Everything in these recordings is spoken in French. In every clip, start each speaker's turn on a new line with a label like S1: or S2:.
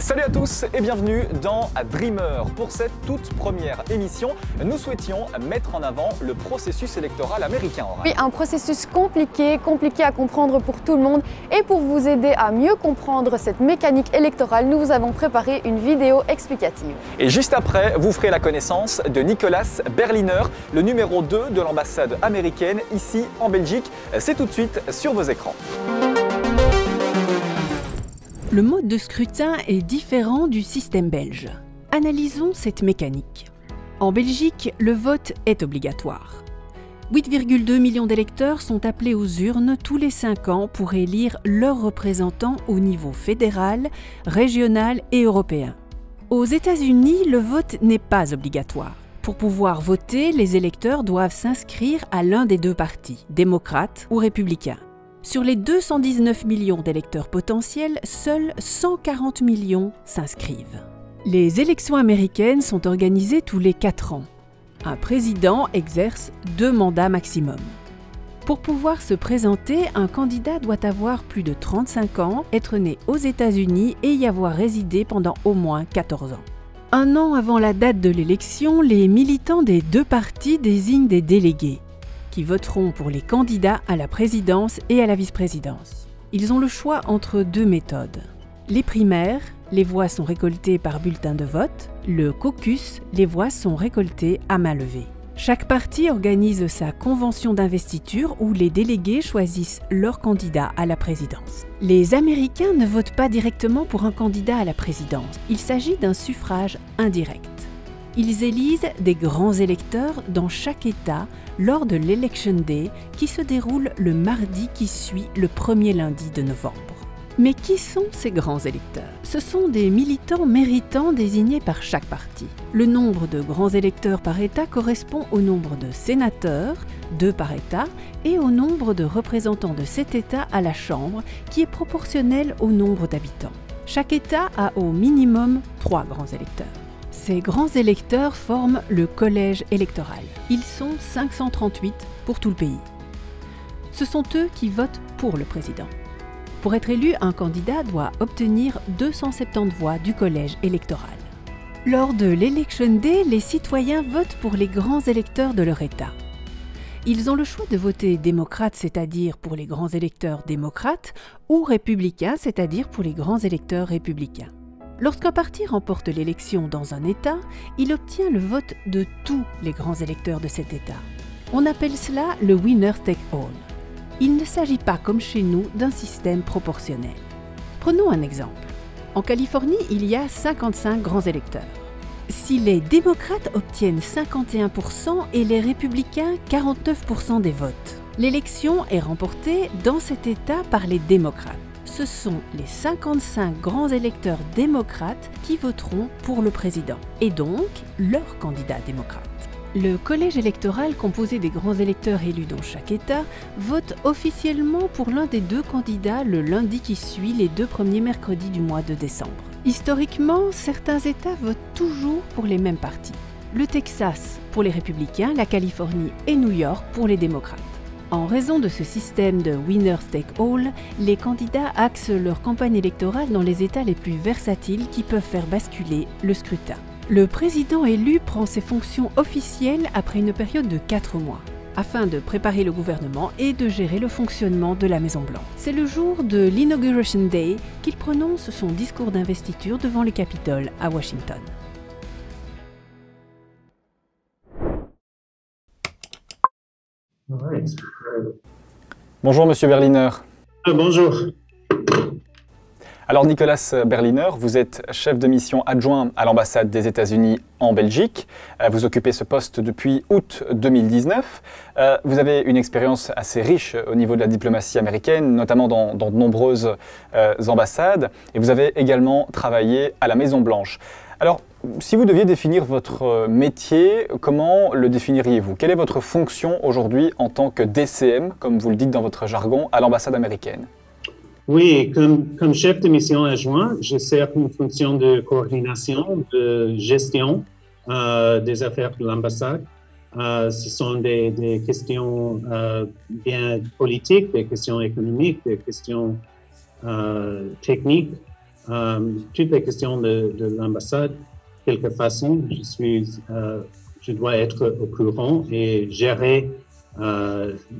S1: Salut à tous et bienvenue dans Dreamer. Pour cette toute première émission, nous souhaitions mettre en avant le processus électoral américain.
S2: Oui, un processus compliqué à comprendre pour tout le monde. Et pour vous aider à mieux comprendre cette mécanique électorale, nous vous avons préparé une vidéo explicative.
S1: Et juste après, vous ferez la connaissance de Nicolas Berliner, le numéro 2 de l'ambassade américaine ici en Belgique. C'est tout de suite sur vos écrans.
S3: Le mode de scrutin est différent du système belge. Analysons cette mécanique. En Belgique, le vote est obligatoire. 8,2 millions d'électeurs sont appelés aux urnes tous les 5 ans pour élire leurs représentants au niveau fédéral, régional et européen. Aux États-Unis, le vote n'est pas obligatoire. Pour pouvoir voter, les électeurs doivent s'inscrire à l'un des deux partis, démocrate ou républicain. Sur les 219 millions d'électeurs potentiels, seuls 140 millions s'inscrivent. Les élections américaines sont organisées tous les 4 ans. Un président exerce 2 mandats maximum. Pour pouvoir se présenter, un candidat doit avoir plus de 35 ans, être né aux États-Unis et y avoir résidé pendant au moins 14 ans. Un an avant la date de l'élection, les militants des deux partis désignent des délégués, qui voteront pour les candidats à la présidence et à la vice-présidence. Ils ont le choix entre 2 méthodes. Les primaires, les voix sont récoltées par bulletin de vote. Le caucus, les voix sont récoltées à main levée. Chaque parti organise sa convention d'investiture où les délégués choisissent leur candidat à la présidence. Les Américains ne votent pas directement pour un candidat à la présidence. Il s'agit d'un suffrage indirect. Ils élisent des grands électeurs dans chaque État lors de l'Election Day qui se déroule le mardi qui suit le premier lundi de novembre. Mais qui sont ces grands électeurs? Ce sont des militants méritants désignés par chaque parti. Le nombre de grands électeurs par État correspond au nombre de sénateurs, 2 par État, et au nombre de représentants de cet État à la Chambre, qui est proportionnel au nombre d'habitants. Chaque État a au minimum 3 grands électeurs. Ces grands électeurs forment le collège électoral. Ils sont 538 pour tout le pays. Ce sont eux qui votent pour le président. Pour être élu, un candidat doit obtenir 270 voix du collège électoral. Lors de l'Election Day, les citoyens votent pour les grands électeurs de leur État. Ils ont le choix de voter démocrate, c'est-à-dire pour les grands électeurs démocrates, ou républicain, c'est-à-dire pour les grands électeurs républicains. Lorsqu'un parti remporte l'élection dans un État, il obtient le vote de tous les grands électeurs de cet État. On appelle cela le winner take all. Il ne s'agit pas, comme chez nous, d'un système proportionnel. Prenons un exemple. En Californie, il y a 55 grands électeurs. Si les démocrates obtiennent 51% et les républicains 49% des votes, l'élection est remportée dans cet État par les démocrates. Ce sont les 55 grands électeurs démocrates qui voteront pour le président, et donc leur candidat démocrate. Le collège électoral, composé des grands électeurs élus dans chaque État, vote officiellement pour l'un des 2 candidats le lundi qui suit les 2 premiers mercredis du mois de décembre. Historiquement, certains États votent toujours pour les mêmes partis. Le Texas pour les républicains, la Californie et New York pour les démocrates. En raison de ce système de winner take all, les candidats axent leur campagne électorale dans les États les plus versatiles qui peuvent faire basculer le scrutin. Le président élu prend ses fonctions officielles après une période de 4 mois, afin de préparer le gouvernement et de gérer le fonctionnement de la Maison-Blanche. C'est le jour de l'Inauguration Day qu'il prononce son discours d'investiture devant le Capitole à Washington.
S1: Bonjour Monsieur Berliner.
S4: Bonjour.
S1: Alors Nicolas Berliner, vous êtes chef de mission adjoint à l'ambassade des États-Unis en Belgique. Vous occupez ce poste depuis août 2019. Vous avez une expérience assez riche au niveau de la diplomatie américaine, notamment dans de nombreuses ambassades. Et vous avez également travaillé à la Maison-Blanche. Alors, si vous deviez définir votre métier, comment le définiriez-vous? Quelle est votre fonction aujourd'hui en tant que DCM, comme vous le dites dans votre jargon, à l'ambassade américaine?
S4: Oui, comme chef de mission adjoint, j'exerce une fonction de coordination, de gestion des affaires de l'ambassade. Ce sont des questions bien politiques, des questions économiques, des questions techniques. toutes les questions de l'ambassade, de quelque façon, je dois être au courant et gérer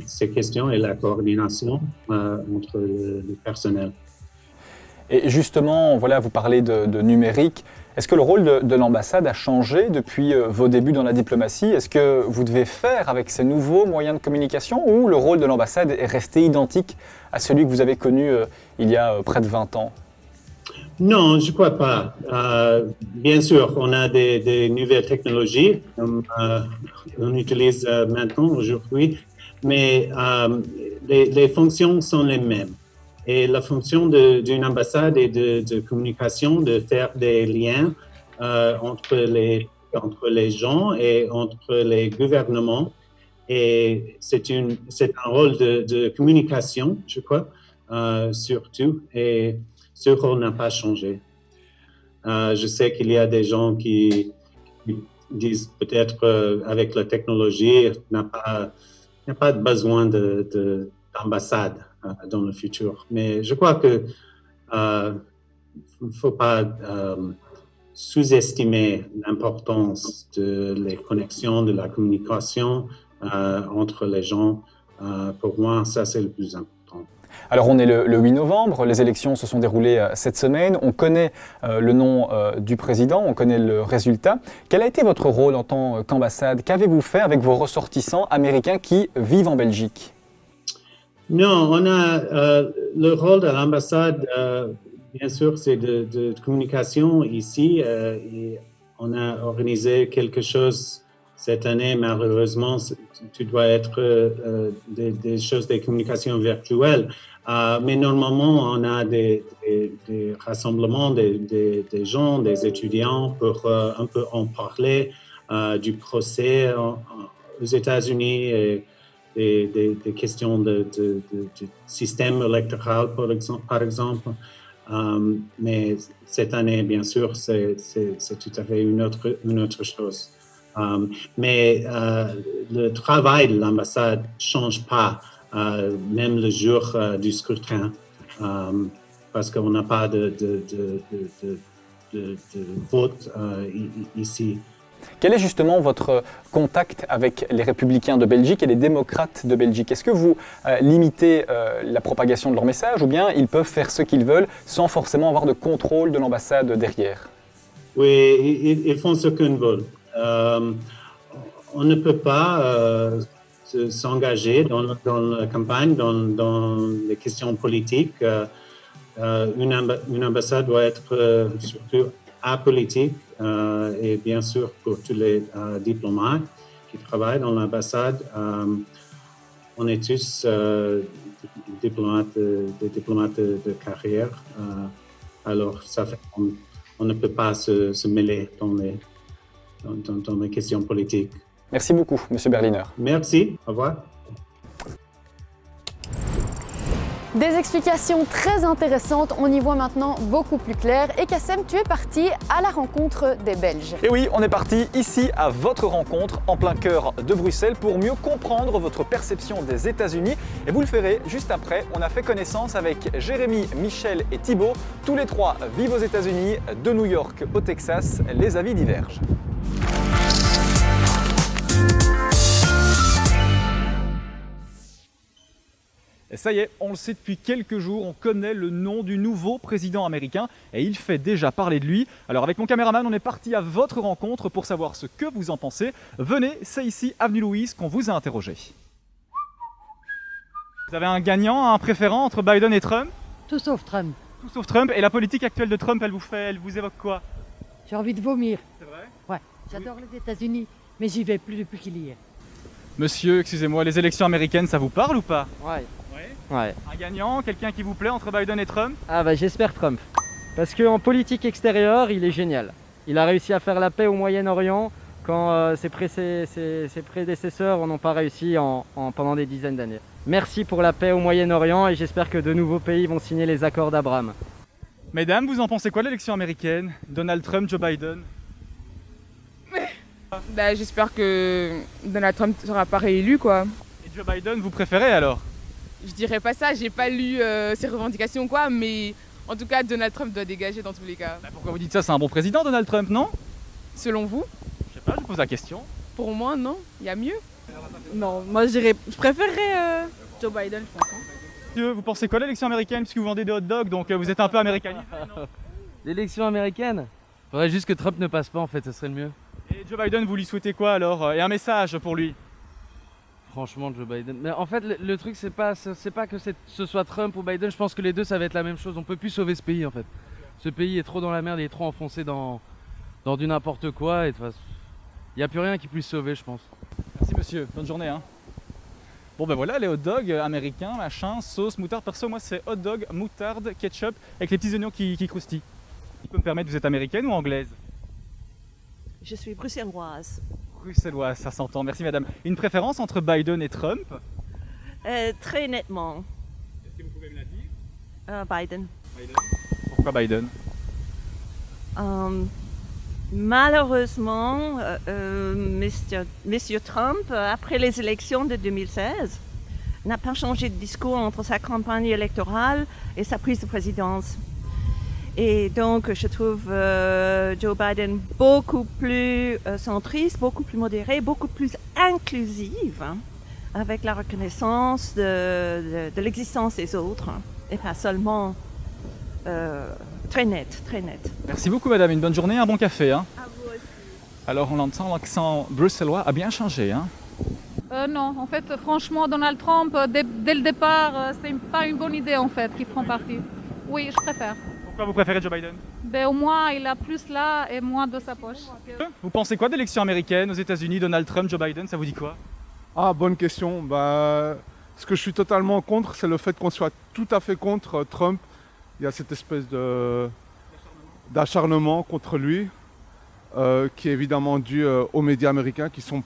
S4: ces questions et la coordination entre le personnel.
S1: Et justement, voilà, vous parlez de numérique. Est-ce que le rôle de l'ambassade a changé depuis vos débuts dans la diplomatie? Est-ce que vous devez faire avec ces nouveaux moyens de communication ou le rôle de l'ambassade est resté identique à celui que vous avez connu il y a près de 20 ans?
S4: Non, je ne crois pas. Bien sûr, on a des nouvelles technologies qu'on utilise maintenant, aujourd'hui, mais les fonctions sont les mêmes. Et la fonction d'une ambassade est de communication, de faire des liens entre les gens et entre les gouvernements. Et c'est un rôle de communication, je crois, surtout. Et ce rôle n'a pas changé. Je sais qu'il y a des gens qui disent peut-être avec la technologie, il n'y a pas de besoin d'ambassade dans le futur. Mais je crois que il ne faut pas sous-estimer l'importance des connexions, de la communication entre les gens. Pour moi, ça, c'est le plus important.
S1: Alors on est le 8 novembre, les élections se sont déroulées cette semaine, on connaît le nom du président, on connaît le résultat. Quel a été votre rôle en tant qu'ambassade? Qu'avez-vous fait avec vos ressortissants américains qui vivent en Belgique?
S4: Non, on a le rôle de l'ambassade, bien sûr, c'est de communication ici. Et on a organisé quelque chose cette année, malheureusement, tu dois être des choses de communication virtuelles. Mais normalement, on a des rassemblements des gens, des étudiants pour un peu en parler du procès aux États-Unis et des questions de système électoral, par exemple. Mais cette année, bien sûr, c'est tout à fait une autre chose. Mais le travail de l'ambassade ne change pas, même le jour du scrutin, parce qu'on n'a pas de vote ici.
S1: Quel est justement votre contact avec les républicains de Belgique et les démocrates de Belgique? Est-ce que vous limitez la propagation de leur message ou bien ils peuvent faire ce qu'ils veulent sans forcément avoir de contrôle de l'ambassade derrière?
S4: Oui, ils font ce qu'ils veulent. On ne peut pas s'engager dans la campagne, dans les questions politiques. Une ambassade doit être surtout apolitique et bien sûr pour tous les diplomates qui travaillent dans l'ambassade, on est tous des diplomates de carrière. Alors ça fait on ne peut pas se mêler dans les questions politiques.
S1: Merci beaucoup, Monsieur Berliner.
S4: Merci, au revoir.
S2: Des explications très intéressantes, on y voit maintenant beaucoup plus clair. Et Kassem, tu es parti à la rencontre des Belges.
S1: Et oui, on est parti ici à votre rencontre en plein cœur de Bruxelles pour mieux comprendre votre perception des États-Unis. Et vous le ferez juste après, on a fait connaissance avec Jérémy, Michel et Thibaut. Tous les trois vivent aux États-Unis, de New York au Texas. Les avis divergent. Et ça y est, on le sait depuis quelques jours, on connaît le nom du nouveau président américain et il fait déjà parler de lui. Alors avec mon caméraman, on est parti à votre rencontre pour savoir ce que vous en pensez. Venez, c'est ici, avenue Louise, qu'on vous a interrogé. Vous avez un gagnant, un préférent entre Biden et Trump?
S5: Tout sauf Trump.
S1: Tout sauf Trump. Et la politique actuelle de Trump, elle vous évoque quoi?
S5: J'ai envie de vomir.
S1: C'est vrai?
S5: Ouais, j'adore les États-Unis, mais j'y vais plus depuis qu'il y est.
S1: Monsieur, excusez-moi, les élections américaines, ça vous parle ou pas?
S6: Ouais. Ouais.
S1: Un gagnant, quelqu'un qui vous plaît entre Biden et Trump?
S6: Ah bah j'espère Trump. Parce qu'en politique extérieure, il est génial. Il a réussi à faire la paix au Moyen-Orient quand ses prédécesseurs n'ont pas réussi pendant des dizaines d'années. Merci pour la paix au Moyen-Orient et j'espère que de nouveaux pays vont signer les accords d'Abraham.
S1: Mesdames, vous en pensez quoi de l'élection américaine? Donald Trump, Joe Biden?
S7: Bah, j'espère que Donald Trump ne sera pas réélu, quoi.
S1: Et Joe Biden, vous préférez alors?
S7: Je dirais pas ça, j'ai pas lu ses revendications, quoi, mais En tout cas, Donald Trump doit dégager dans tous les cas.
S1: Bah, pourquoi vous dites ça? C'est un bon président, Donald Trump, non?
S7: Selon vous?
S1: Je sais pas, je pose la question.
S7: Pour moi, non. Il y a mieux.
S8: Non, moi je préférerais Joe Biden, je pense.
S1: Monsieur, vous pensez quoi de l'élection américaine puisque vous vendez des hot dogs, donc vous êtes un peu américanisé, non?
S9: L'élection américaine? Faudrait juste que Trump ne passe pas en fait, ce serait le mieux.
S1: Et Joe Biden, vous lui souhaitez quoi alors? Et un message pour lui?
S9: Franchement, Joe Biden. Mais en fait, le truc, c'est pas que ce soit Trump ou Biden. Je pense que les deux, ça va être la même chose. On peut plus sauver ce pays, en fait. Ce pays est trop dans la merde, il est trop enfoncé dans du n'importe quoi. Et de toute façon, il n'y a plus rien qui puisse sauver, je pense.
S1: Merci monsieur, bonne journée. Hein. Bon ben voilà, les hot dogs américains, machin, sauce, moutarde. Perso, moi c'est hot dog, moutarde, ketchup, avec les petits oignons qui croustillent. Tu peux me permettre, vous êtes américaine ou anglaise?
S10: Je suis bruxelloise.
S1: Bruxelloise, ça s'entend. Merci madame. Une préférence entre Biden et Trump?
S10: Très nettement.
S1: Est-ce que vous pouvez me la dire?
S10: Biden.
S1: Biden. Pourquoi Biden?
S10: Malheureusement, Monsieur Trump, après les élections de 2016, n'a pas changé de discours entre sa campagne électorale et sa prise de présidence. Et donc, je trouve Joe Biden beaucoup plus centriste, beaucoup plus modéré, beaucoup plus inclusive, hein, avec la reconnaissance de l'existence des autres, hein, et pas seulement très net, très net.
S1: Merci beaucoup madame, une bonne journée, un bon café. Hein.
S10: À vous aussi.
S1: Alors on l'entend, l'accent bruxellois a bien changé. Hein.
S11: Non, en fait, franchement, Donald Trump, dès le départ, c'est pas une bonne idée en fait qu'il prend parti. Oui, je préfère.
S1: Pourquoi vous préférez Joe Biden?
S11: Ben, au moins, il a plus là et moins de sa poche.
S1: Vous pensez quoi de l'élection américaine aux États-Unis, Donald Trump, Joe Biden, ça vous dit quoi?
S12: Ah, bonne question. Bah, ce que je suis totalement contre, c'est le fait qu'on soit tout à fait contre Trump. Il y a cette espèce d'acharnement contre lui, qui est évidemment dû aux médias américains, qui sont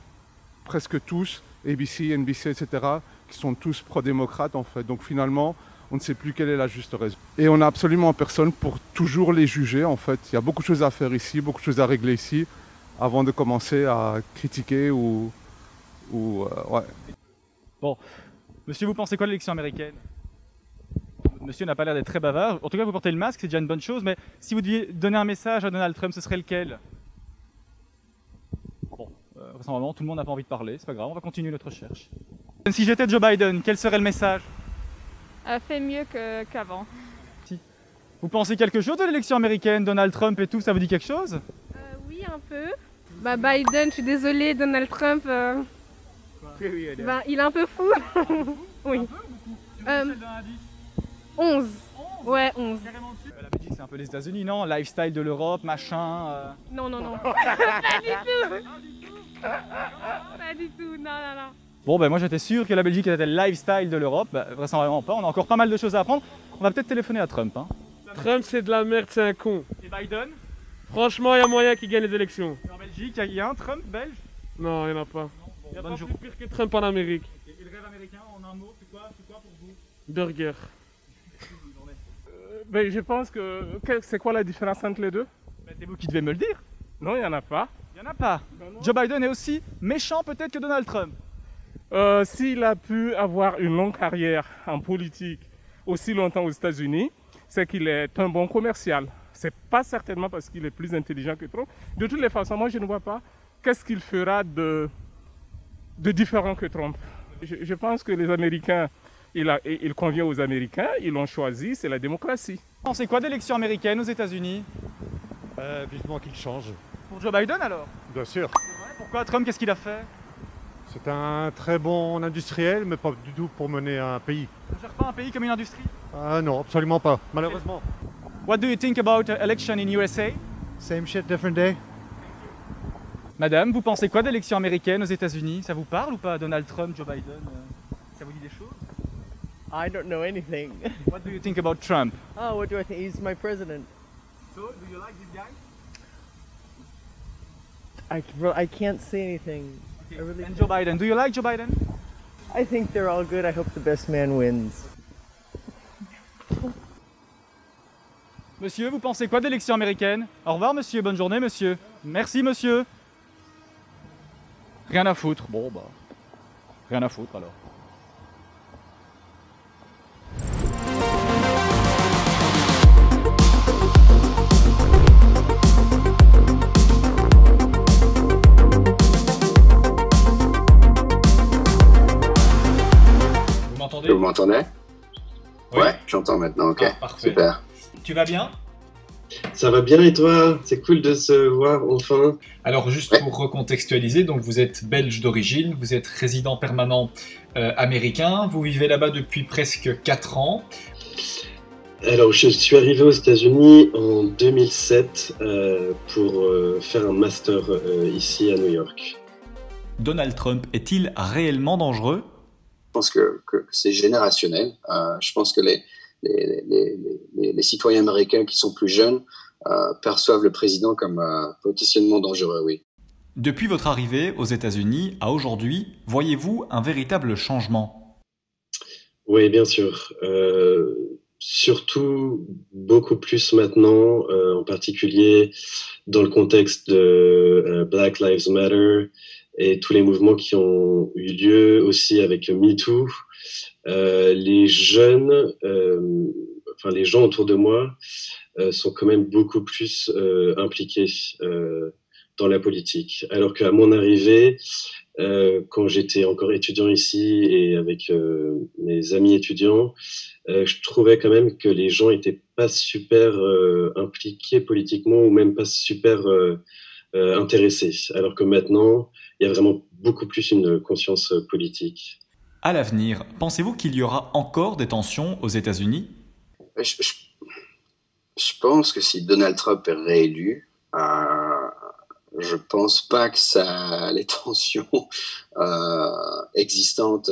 S12: presque tous, ABC, NBC, etc., qui sont tous pro-démocrates en fait. Donc finalement, on ne sait plus quelle est la juste raison. Et on n'a absolument personne pour toujours les juger en fait. Il y a beaucoup de choses à faire ici, beaucoup de choses à régler ici, avant de commencer à critiquer ou ouais.
S1: Bon, monsieur, vous pensez quoi de l'élection américaine? Monsieur n'a pas l'air d'être très bavard. En tout cas, vous portez le masque, c'est déjà une bonne chose. Mais si vous deviez donner un message à Donald Trump, ce serait lequel? Bon, vraisemblablement, tout le monde n'a pas envie de parler. C'est pas grave, on va continuer notre recherche. Si j'étais Joe Biden, quel serait le message?
S11: Fait mieux qu'avant.
S1: Si. Vous pensez quelque chose de l'élection américaine, Donald Trump et tout, ça vous dit quelque chose?
S11: Oui, un peu. Bah, Biden, je suis désolée, Donald Trump, bah, il est un peu fou. Oui. 11. Ouais, 11.
S1: La Belgique, c'est un peu les États-Unis, non? Lifestyle de l'Europe, machin.
S11: Non, non, non. Pas du tout. Pas du tout, non, non, non.
S1: Bon, ben moi j'étais sûr que la Belgique était le lifestyle de l'Europe. Ben, vraisemblablement pas, on a encore pas mal de choses à apprendre. On va peut-être téléphoner à Trump. Hein.
S13: Trump, c'est de la merde, c'est un con.
S1: Et Biden?
S13: Franchement, il y a moyen qu'il gagne les élections.
S1: Et en Belgique, il y a un Trump belge?
S13: Non, il n'y en a pas. Il n'y a pas plus pire que Trump en Amérique.
S1: Et le rêve américain, en un mot, c'est quoi pour vous?
S13: Burger. Ben, je pense que... C'est quoi la différence entre les deux?
S1: Ben, c'est vous qui devez me le dire.
S13: Non, il n'y en a pas.
S1: Il n'y en a pas. Non. Joe Biden est aussi méchant peut-être que Donald Trump.
S13: S'il a pu avoir une longue carrière en politique aussi longtemps aux États-Unis, c'est qu'il est un bon commercial. C'est pas certainement parce qu'il est plus intelligent que Trump. De toutes les façons, moi je ne vois pas qu'est-ce qu'il fera de différent que Trump. Je pense que les Américains, il convient aux Américains, ils l'ont choisi, c'est la démocratie.
S1: Vous pensez quoi d'élection américaine aux États-Unis?
S14: Vivement qu'il change.
S1: Pour Joe Biden alors?
S14: Bien sûr.
S1: Pourquoi Trump, qu'est-ce qu'il a fait?
S14: C'est un très bon industriel, mais pas du tout pour mener un pays.
S1: On ne gère pas un pays comme une industrie?
S14: Non, absolument pas, malheureusement.
S1: What do you think about election in USA?
S14: Same shit, different day.
S1: Madame, vous pensez quoi d'élection américaine aux États-Unis? Ça vous parle ou pas? Donald Trump, Joe Biden, ça vous dit des choses?
S15: I don't know anything.
S1: What do you think about Trump?
S15: Oh, what do I think? He's my president.
S1: So, do you like this guy?
S15: I can't say anything.
S1: Okay. Really and Joe Biden, do you like Joe Biden?
S15: I think they're all good. I hope the best man wins.
S1: Monsieur, vous pensez quoi d'élection américaine? Au revoir monsieur, bonne journée monsieur. Merci monsieur. Rien à foutre. Bon bah, rien à foutre alors.
S16: m'entendez?
S1: Oui.
S16: Ouais, j'entends maintenant, ok.
S1: Parfait.
S16: Super.
S1: Tu vas bien?
S17: Ça va bien et toi? C'est cool de se voir enfin.
S1: Alors juste pour recontextualiser, donc vous êtes belge d'origine, vous êtes résident permanent américain, vous vivez là-bas depuis presque 4 ans.
S17: Alors je suis arrivé aux États-Unis en 2007 pour faire un master ici à New York.
S1: Donald Trump est-il réellement dangereux?
S16: Je pense que c'est générationnel. Je pense que les citoyens américains qui sont plus jeunes perçoivent le président comme potentiellement dangereux, oui.
S1: Depuis votre arrivée aux États-Unis à aujourd'hui, voyez-vous un véritable changement?
S17: Oui, bien sûr. Surtout beaucoup plus maintenant, en particulier dans le contexte de Black Lives Matter et tous les mouvements qui ont eu lieu aussi avec MeToo. Les jeunes, enfin les gens autour de moi sont quand même beaucoup plus impliqués dans la politique. Alors qu'à mon arrivée, quand j'étais encore étudiant ici et avec mes amis étudiants, je trouvais quand même que les gens étaient pas super impliqués politiquement ou même pas super intéressés. Alors que maintenant, il y a vraiment beaucoup plus une conscience politique.
S1: À l'avenir, pensez-vous qu'il y aura encore des tensions aux États-Unis?
S16: Je pense que si Donald Trump est réélu, je pense pas que les tensions existantes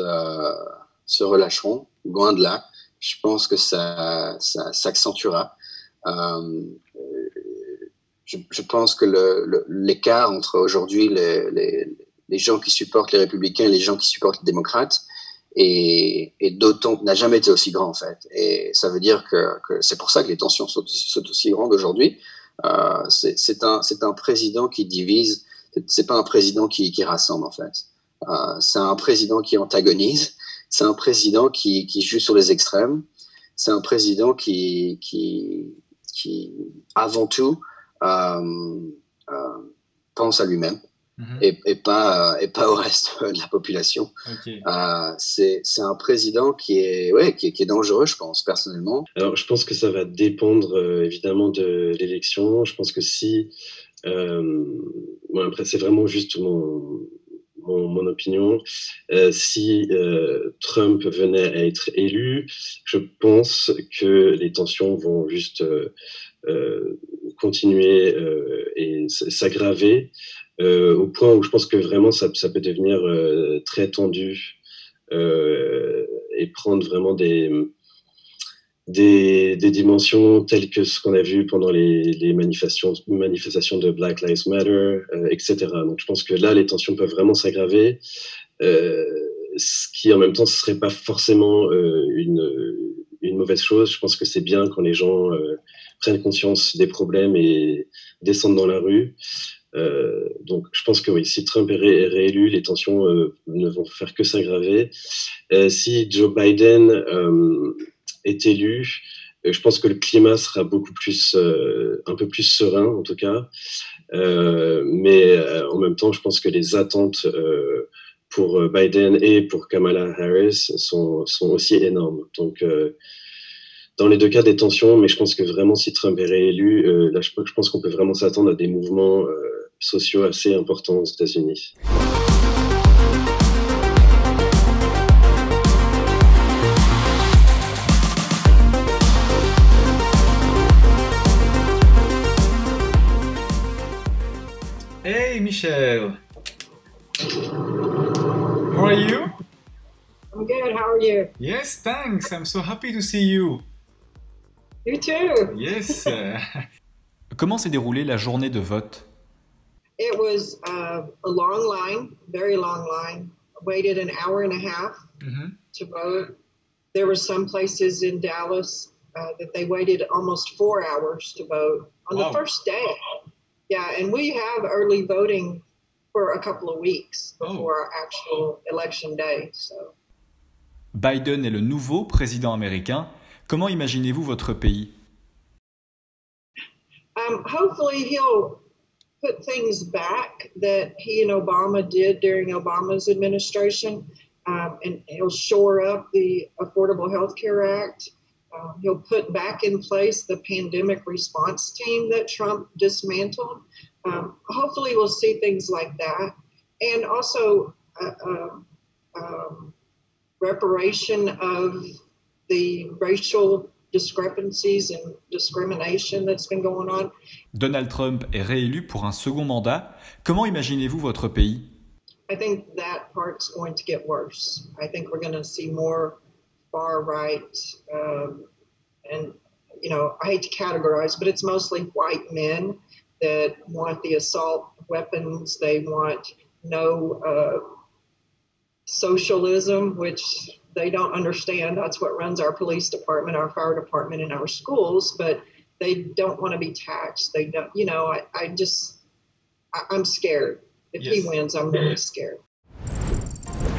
S16: se relâcheront, loin de là. Je pense que ça s'accentuera. Je pense que l'écart entre aujourd'hui les gens qui supportent les républicains et les gens qui supportent les démocrates n'a jamais été aussi grand en fait. Et ça veut dire que c'est pour ça que les tensions sont aussi grandes aujourd'hui. C'est un président qui divise, c'est pas un président qui rassemble en fait. C'est un président qui antagonise, c'est un président qui joue sur les extrêmes, c'est un président qui avant tout pense à lui-même. Et pas au reste de la population. Okay. C'est un président qui est dangereux, je pense, personnellement.
S17: Alors, je pense que ça va dépendre évidemment de l'élection. Je pense que si... bon, après, c'est vraiment juste mon opinion. Si Trump venait à être élu, je pense que les tensions vont juste continuer et s'aggraver. Au point où je pense que vraiment ça peut devenir très tendu et prendre vraiment des dimensions telles que ce qu'on a vu pendant les manifestations de Black Lives Matter, etc. Donc je pense que là, les tensions peuvent vraiment s'aggraver, ce qui en même temps, ce serait pas forcément une mauvaise chose. Je pense que c'est bien quand les gens prennent conscience des problèmes et descendent dans la rue. Donc, je pense que oui, si Trump est réélu, les tensions ne vont faire que s'aggraver. Si Joe Biden est élu, je pense que le climat sera beaucoup plus, un peu plus serein en tout cas. Mais en même temps, je pense que les attentes pour Biden et pour Kamala Harris sont aussi énormes. Donc, dans les deux cas, des tensions, mais je pense que vraiment, si Trump est réélu, là, je pense qu'on peut vraiment s'attendre à des mouvements sociaux assez importants aux États-Unis.
S1: Hey, Michelle. How are you?
S18: I'm good. How are you?
S1: Yes, thanks. I'm so happy to see you.
S18: You too.
S1: Yes. Comment s'est déroulée la journée de vote?
S18: It was a long line, very long line. Waited an hour and a half to vote. There were some places in Dallas that they waited almost 4 hours to vote on the first day. Yeah, and we have early voting for a couple of weeks before our actual election day. So.
S1: Biden est le nouveau président américain. Comment imaginez-vous votre pays?
S18: Hopefully he'll put things back that he and Obama did during Obama's administration. and he'll shore up the Affordable Health Care Act. He'll put back in place the pandemic response team that Trump dismantled. Hopefully we'll see things like that. And also reparation of the racial discrepancies and discrimination that's been going on.
S1: Donald Trump est réélu pour un second mandat. Comment imaginez-vous votre pays?
S18: I think that part's going to get worse. I think we're going to see more far right, and you know, I hate to categorize, but it's mostly white men that want the assault weapons. They want no socialism, which they don't understand. That's what runs our police department, our fire department, and our schools. But they don't want to be taxed. They don't. You know, I'm scared. If he wins, I'm really scared.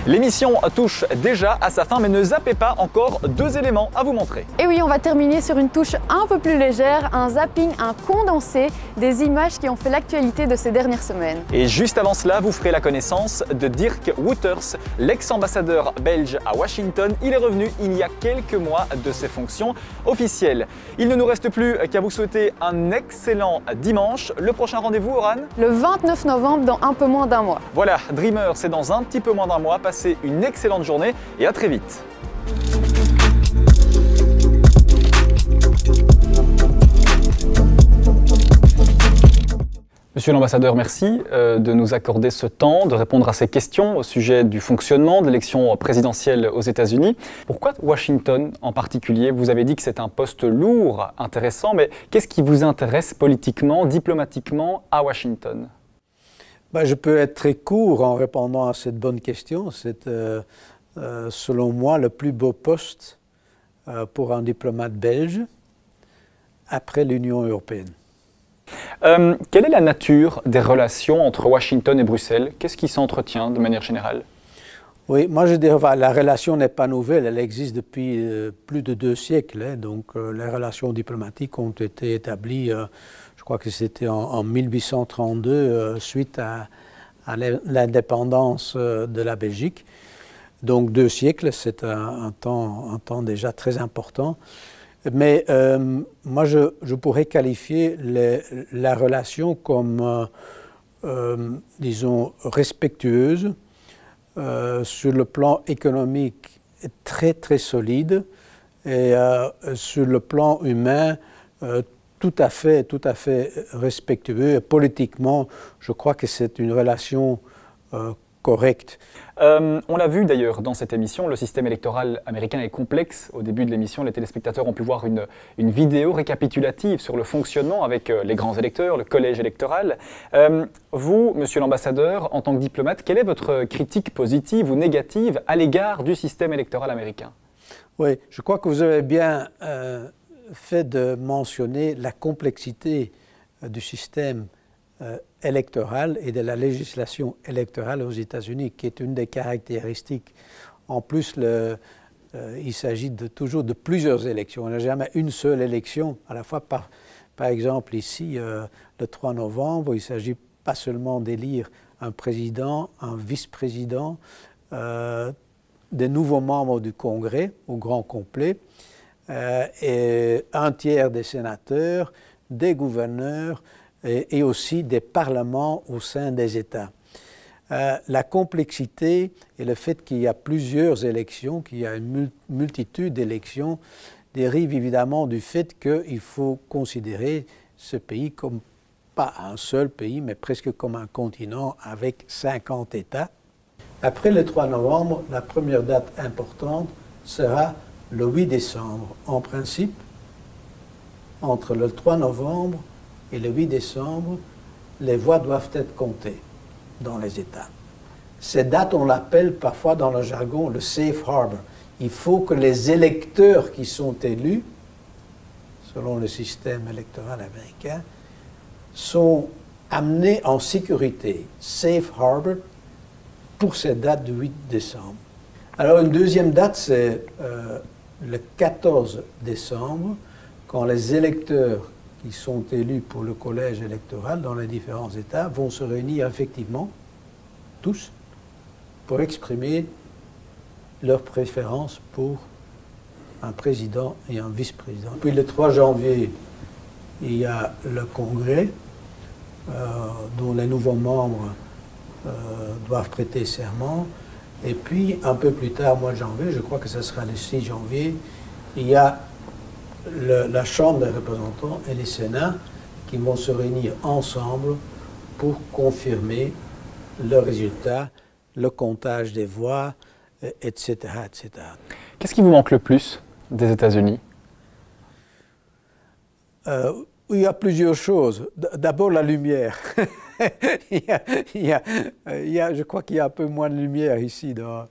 S1: L'émission touche déjà à sa fin, mais ne zappez pas, encore 2 éléments à vous montrer.
S2: Et oui, on va terminer sur une touche un peu plus légère, un zapping, un condensé des images qui ont fait l'actualité de ces dernières semaines.
S1: Et juste avant cela, vous ferez la connaissance de Dirk Wouters, l'ex-ambassadeur belge à Washington. Il est revenu il y a quelques mois de ses fonctions officielles. Il ne nous reste plus qu'à vous souhaiter un excellent dimanche. Le prochain rendez-vous, Oran?
S2: Le 29 novembre, dans un peu moins d'un mois.
S1: Voilà, Dreamer, c'est dans un petit peu moins d'un mois. Passez une excellente journée et à très vite. Monsieur l'ambassadeur, merci de nous accorder ce temps, de répondre à ces questions au sujet du fonctionnement de l'élection présidentielle aux États-Unis. Pourquoi Washington en particulier? Vous avez dit que c'est un poste lourd, intéressant, mais qu'est-ce qui vous intéresse politiquement, diplomatiquement à Washington?
S19: Je peux être très court en répondant à cette bonne question. C'est, selon moi, le plus beau poste pour un diplomate belge après l'Union européenne.
S1: Quelle est la nature des relations entre Washington et Bruxelles? Qu'est-ce qui s'entretient de manière générale?
S19: Oui, moi je dirais que la relation n'est pas nouvelle, elle existe depuis plus de 2 siècles. Donc les relations diplomatiques ont été établies, je crois que c'était en 1832, suite à l'indépendance de la Belgique. Donc 2 siècles, c'est un temps déjà très important. Mais moi je pourrais qualifier la relation comme, disons, respectueuse. Sur le plan économique, très très solide, et sur le plan humain, tout à fait respectueux. Et politiquement, je crois que c'est une relation correcte.
S1: On l'a vu d'ailleurs dans cette émission, le système électoral américain est complexe. Au début de l'émission, les téléspectateurs ont pu voir une vidéo récapitulative sur le fonctionnement avec les grands électeurs, le collège électoral. Vous, monsieur l'ambassadeur, en tant que diplomate, quelle est votre critique positive ou négative à l'égard du système électoral américain?
S19: Oui, je crois que vous avez bien fait de mentionner la complexité du système électorale et de la législation électorale aux États-Unis, qui est une des caractéristiques. En plus, il s'agit toujours de plusieurs élections. Il n'y a jamais une seule élection à la fois. Par exemple, ici, le 3 novembre, il ne s'agit pas seulement d'élire un président, un vice-président, des nouveaux membres du Congrès au grand complet, et un tiers des sénateurs, des gouverneurs, et aussi des parlements au sein des États. La complexité et le fait qu'il y a plusieurs élections, qu'il y a une multitude d'élections, dérive évidemment du fait qu'il faut considérer ce pays comme pas un seul pays, mais presque comme un continent avec 50 États. Après le 3 novembre, la première date importante sera le 8 décembre. En principe, entre le 3 novembre et le 8 décembre, les voix doivent être comptées dans les États. Cette date, on l'appelle parfois dans le jargon le safe harbor. Il faut que les électeurs qui sont élus, selon le système électoral américain, sont amenés en sécurité, safe harbor, pour cette date du 8 décembre. Alors une deuxième date, c'est le 14 décembre, quand les électeurs qui sont élus pour le collège électoral dans les différents États vont se réunir effectivement, tous, pour exprimer leur préférence pour un président et un vice-président. Puis le 3 janvier, il y a le Congrès, dont les nouveaux membres doivent prêter serment. Et puis, un peu plus tard, mois de janvier, je crois que ce sera le 6 janvier, il y a la Chambre des représentants et le Sénat qui vont se réunir ensemble pour confirmer le résultat, le comptage des voix, etc., etc.
S1: Qu'est-ce qui vous manque le plus des États-Unis?
S19: Il y a plusieurs choses. D'abord, la lumière. Je crois qu'il y a un peu moins de lumière ici dans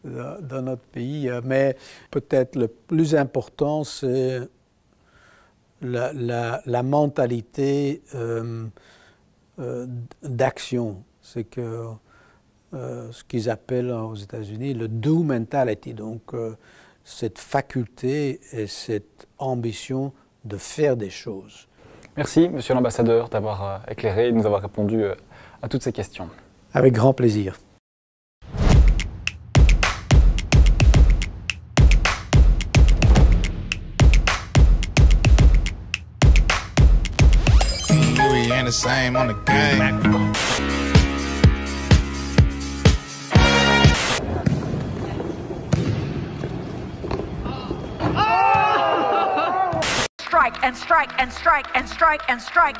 S19: notre pays, mais peut-être le plus important, c'est la mentalité d'action. C'est que ce qu'ils appellent aux États-Unis le do mentality, donc cette faculté et cette ambition de faire des choses.
S1: Merci, monsieur l'ambassadeur, d'avoir éclairé et de nous avoir répondu à toutes ces questions.
S19: Avec grand plaisir.
S20: Strike and strike and strike and strike and strike.